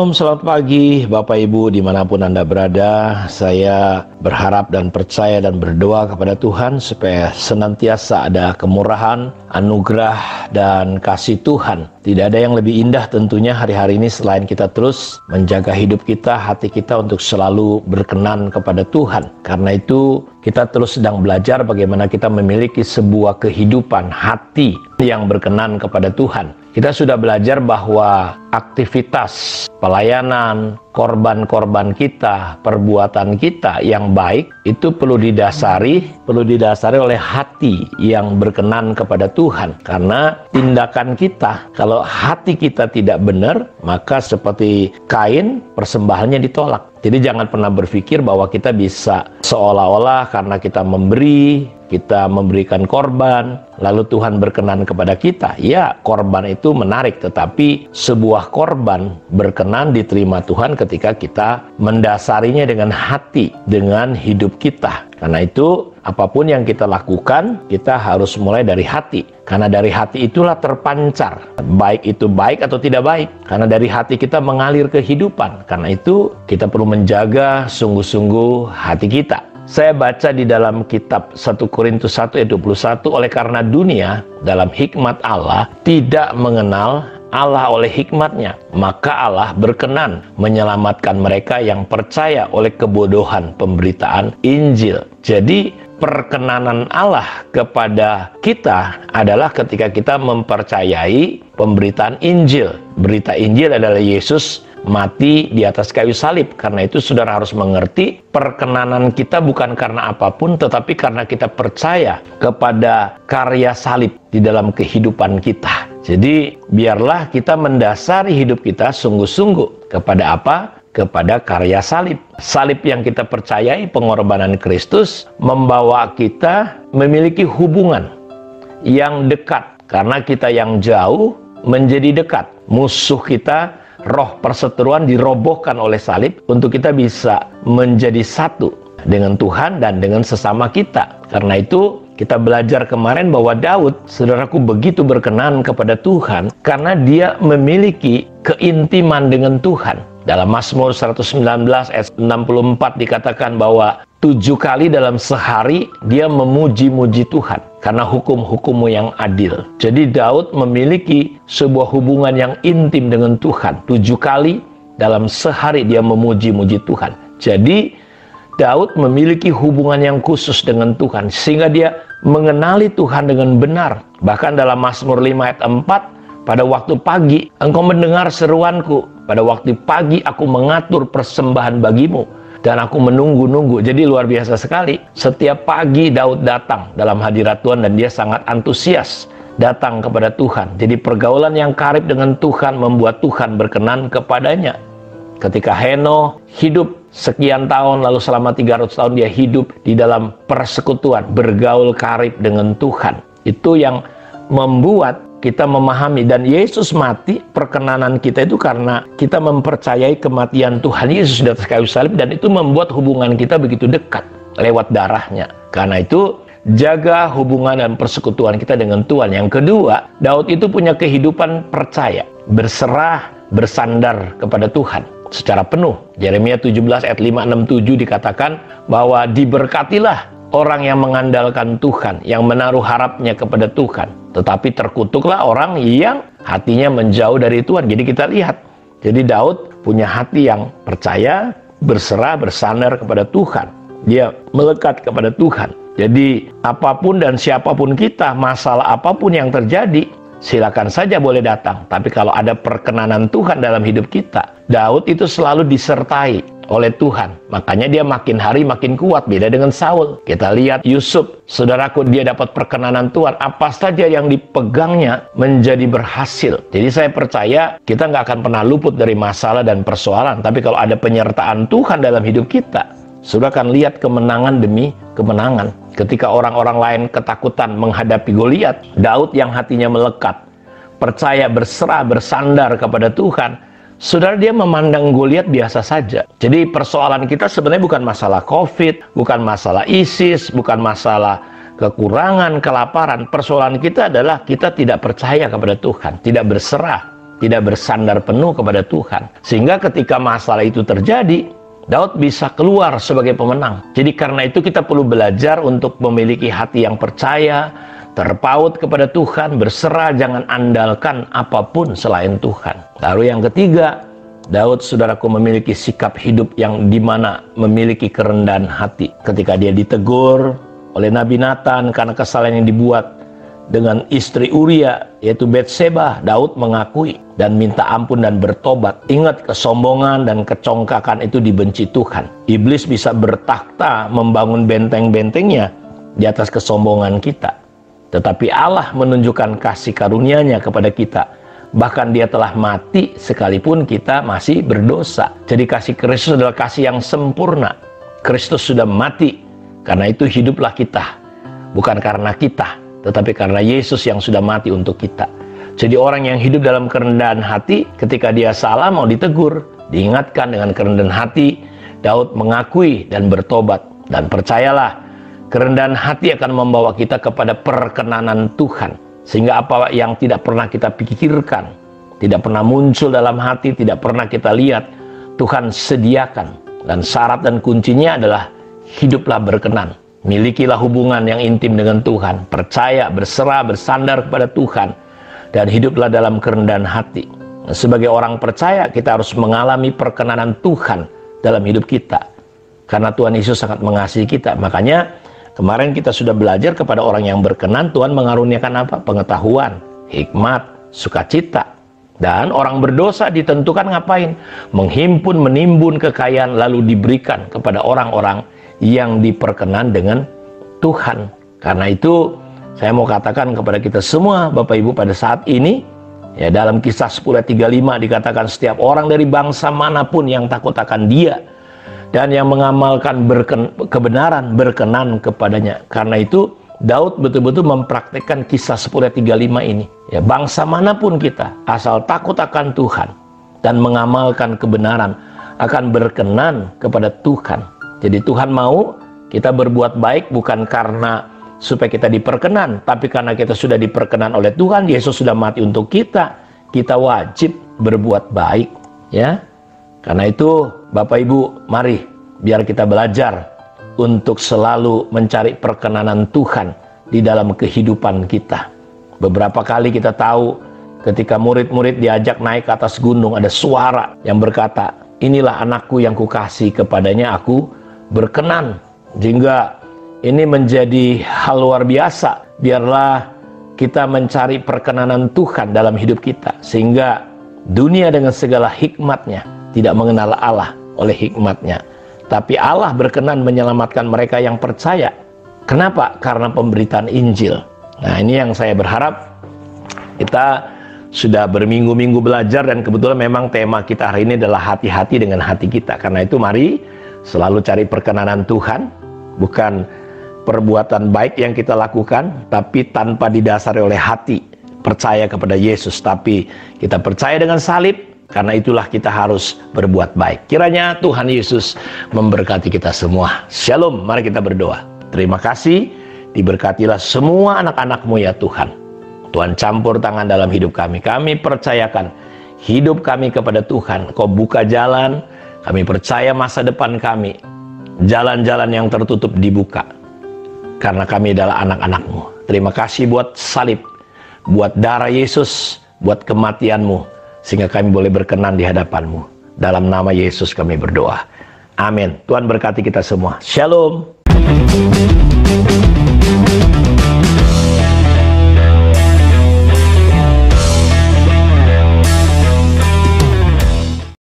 Shalom, selamat pagi Bapak Ibu dimanapun Anda berada. Saya berharap dan percaya dan berdoa kepada Tuhan supaya senantiasa ada kemurahan, anugerah, dan kasih Tuhan. Tidak ada yang lebih indah tentunya hari-hari ini selain kita terus menjaga hidup kita, hati kita untuk selalu berkenan kepada Tuhan. Karena itu kita terus sedang belajar bagaimana kita memiliki sebuah kehidupan hati yang berkenan kepada Tuhan. Kita sudah belajar bahwa aktivitas pelayanan, korban-korban kita, perbuatan kita yang baik itu perlu didasari oleh hati yang berkenan kepada Tuhan. Karena tindakan kita, kalau hati kita tidak benar, maka seperti Kain, persembahannya ditolak. Jadi jangan pernah berpikir bahwa kita bisa seolah-olah karena kita memberi, kita memberikan korban, lalu Tuhan berkenan kepada kita. Ya, korban itu menarik, tetapi sebuah korban berkenan diterima Tuhan ketika kita mendasarinya dengan hati, dengan hidup kita. Karena itu, apapun yang kita lakukan, kita harus mulai dari hati. Karena dari hati itulah terpancar, baik itu baik atau tidak baik. Karena dari hati kita mengalir kehidupan. Karena itu, kita perlu menjaga sungguh-sungguh hati kita. Saya baca di dalam kitab 1 Korintus 1 ayat 21, oleh karena dunia dalam hikmat Allah tidak mengenal Allah oleh hikmatnya, maka Allah berkenan menyelamatkan mereka yang percaya oleh kebodohan pemberitaan Injil. Jadi perkenanan Allah kepada kita adalah ketika kita mempercayai pemberitaan Injil. Berita Injil adalah Yesus mati di atas kayu salib. Karena itu saudara harus mengerti, perkenanan kita bukan karena apapun, tetapi karena kita percaya kepada karya salib di dalam kehidupan kita. Jadi biarlah kita mendasari hidup kita sungguh-sungguh kepada apa? Kepada karya salib. Salib yang kita percayai, pengorbanan Kristus, membawa kita memiliki hubungan yang dekat. Karena kita yang jauh menjadi dekat. Musuh kita, roh perseteruan, dirobohkan oleh salib untuk kita bisa menjadi satu dengan Tuhan dan dengan sesama kita. Karena itu kita belajar kemarin bahwa Daud, saudaraku, begitu berkenan kepada Tuhan karena dia memiliki keintiman dengan Tuhan. Dalam Mazmur 119 ayat 64 dikatakan bahwa 7 kali dalam sehari dia memuji-muji Tuhan karena hukum-hukum-Mu yang adil. Jadi Daud memiliki sebuah hubungan yang intim dengan Tuhan. 7 kali dalam sehari dia memuji-muji Tuhan. Jadi Daud memiliki hubungan yang khusus dengan Tuhan sehingga dia mengenali Tuhan dengan benar. Bahkan dalam Mazmur 5 ayat 4, pada waktu pagi engkau mendengar seruanku, pada waktu pagi aku mengatur persembahan bagimu dan aku menunggu-nunggu. Jadi luar biasa sekali. Setiap pagi Daud datang dalam hadirat Tuhan dan dia sangat antusias datang kepada Tuhan. Jadi pergaulan yang karib dengan Tuhan membuat Tuhan berkenan kepadanya. Ketika Henoh hidup sekian tahun, lalu selama 300 tahun dia hidup di dalam persekutuan, bergaul karib dengan Tuhan. Itu yang membuat kita memahami, dan Yesus mati, perkenanan kita itu karena kita mempercayai kematian Tuhan Yesus di atas kayu salib, dan itu membuat hubungan kita begitu dekat lewat darahnya. Karena itu jaga hubungan dan persekutuan kita dengan Tuhan. Yang kedua, Daud itu punya kehidupan percaya, berserah, bersandar kepada Tuhan secara penuh. Yeremia 17 ayat 5, 6, 7 dikatakan bahwa diberkatilah orang yang mengandalkan Tuhan, yang menaruh harapnya kepada Tuhan. Tetapi terkutuklah orang yang hatinya menjauh dari Tuhan. Jadi kita lihat, jadi Daud punya hati yang percaya, berserah, bersandar kepada Tuhan. Dia melekat kepada Tuhan. Jadi apapun dan siapapun kita, masalah apapun yang terjadi, silakan saja boleh datang. Tapi kalau ada perkenanan Tuhan dalam hidup kita, Daud itu selalu disertai oleh Tuhan. Makanya dia makin hari makin kuat, beda dengan Saul. Kita lihat Yusuf, saudaraku, dia dapat perkenanan Tuhan. Apa saja yang dipegangnya menjadi berhasil. Jadi saya percaya kita nggak akan pernah luput dari masalah dan persoalan. Tapi kalau ada penyertaan Tuhan dalam hidup kita, saudara akan lihat kemenangan demi kemenangan. Ketika orang-orang lain ketakutan menghadapi Goliat, Daud yang hatinya melekat, percaya, berserah, bersandar kepada Tuhan, saudara, dia memandang Goliat biasa saja. Jadi persoalan kita sebenarnya bukan masalah COVID, bukan masalah ISIS, bukan masalah kekurangan, kelaparan. Persoalan kita adalah kita tidak percaya kepada Tuhan, tidak berserah tidak bersandar penuh kepada Tuhan. Sehingga ketika masalah itu terjadi, Daud bisa keluar sebagai pemenang. Jadi karena itu kita perlu belajar untuk memiliki hati yang percaya, terpaut kepada Tuhan, berserah, jangan andalkan apapun selain Tuhan. Lalu yang ketiga, Daud, saudaraku, memiliki sikap hidup yang dimana memiliki kerendahan hati. Ketika dia ditegur oleh Nabi Nathan karena kesalahan yang dibuat dengan istri Uria, yaitu Betseba, Daud mengakui dan minta ampun dan bertobat. Ingat, kesombongan dan kecongkakan itu dibenci Tuhan. Iblis bisa bertakhta membangun benteng-bentengnya di atas kesombongan kita. Tetapi Allah menunjukkan kasih karunia-Nya kepada kita. Bahkan Dia telah mati sekalipun kita masih berdosa. Jadi kasih Kristus adalah kasih yang sempurna. Kristus sudah mati, karena itu hiduplah kita. Bukan karena kita, tetapi karena Yesus yang sudah mati untuk kita. Jadi orang yang hidup dalam kerendahan hati, ketika dia salah mau ditegur, diingatkan dengan kerendahan hati, Daud mengakui dan bertobat. Dan percayalah, kerendahan hati akan membawa kita kepada perkenanan Tuhan. Sehingga apa yang tidak pernah kita pikirkan, tidak pernah muncul dalam hati, tidak pernah kita lihat, Tuhan sediakan. Dan syarat dan kuncinya adalah hiduplah berkenan. Milikilah hubungan yang intim dengan Tuhan. Percaya, berserah, bersandar kepada Tuhan. Dan hiduplah dalam kerendahan hati. Sebagai orang percaya, kita harus mengalami perkenanan Tuhan dalam hidup kita. Karena Tuhan Yesus sangat mengasihi kita. Makanya kemarin kita sudah belajar kepada orang yang berkenan, Tuhan mengaruniakan apa? Pengetahuan, hikmat, sukacita. Dan orang berdosa ditentukan ngapain? Menghimpun, menimbun kekayaan, lalu diberikan kepada orang-orang yang diperkenan dengan Tuhan. Karena itu saya mau katakan kepada kita semua, Bapak Ibu, pada saat ini, ya, dalam Kisah 10 ayat 35 dikatakan setiap orang dari bangsa manapun yang takut akan Dia dan yang mengamalkan kebenaran berkenan kepadanya. Karena itu Daud betul-betul mempraktekkan Kisah 10 ayat 35 ini. Ya, bangsa manapun kita, asal takut akan Tuhan dan mengamalkan kebenaran, akan berkenan kepada Tuhan. Jadi Tuhan mau kita berbuat baik bukan karena supaya kita diperkenan, tapi karena kita sudah diperkenan oleh Tuhan, Yesus sudah mati untuk kita, kita wajib berbuat baik, ya. Karena itu Bapak Ibu, mari biar kita belajar untuk selalu mencari perkenanan Tuhan di dalam kehidupan kita. Beberapa kali kita tahu ketika murid-murid diajak naik ke atas gunung, ada suara yang berkata, inilah anakku yang kukasihi, kepadanya aku berkenan. Sehingga ini menjadi hal luar biasa. Biarlah kita mencari perkenanan Tuhan dalam hidup kita, sehingga dunia dengan segala hikmatnya tidak mengenal Allah oleh hikmatnya, tapi Allah berkenan menyelamatkan mereka yang percaya. Kenapa? Karena pemberitaan Injil. Nah, ini yang saya berharap kita sudah berminggu-minggu belajar, dan kebetulan memang tema kita hari ini adalah hati-hati dengan hati kita. Karena itu mari selalu cari perkenanan Tuhan, bukan perbuatan baik yang kita lakukan, tapi tanpa didasari oleh hati percaya kepada Yesus, tapi kita percaya dengan salib. Karena itulah kita harus berbuat baik. Kiranya Tuhan Yesus memberkati kita semua. Shalom, mari kita berdoa. Terima kasih, diberkatilah semua anak-anak-Mu ya Tuhan. Tuhan campur tangan dalam hidup kami. Kami percayakan hidup kami kepada Tuhan. Kau buka jalan, kami percaya masa depan kami. Jalan-jalan yang tertutup dibuka. Karena kami adalah anak-anak-Mu. Terima kasih buat salib, buat darah Yesus, buat kematian-Mu, sehingga kami boleh berkenan di hadapan-Mu. Dalam nama Yesus kami berdoa. Amin. Tuhan berkati kita semua. Shalom.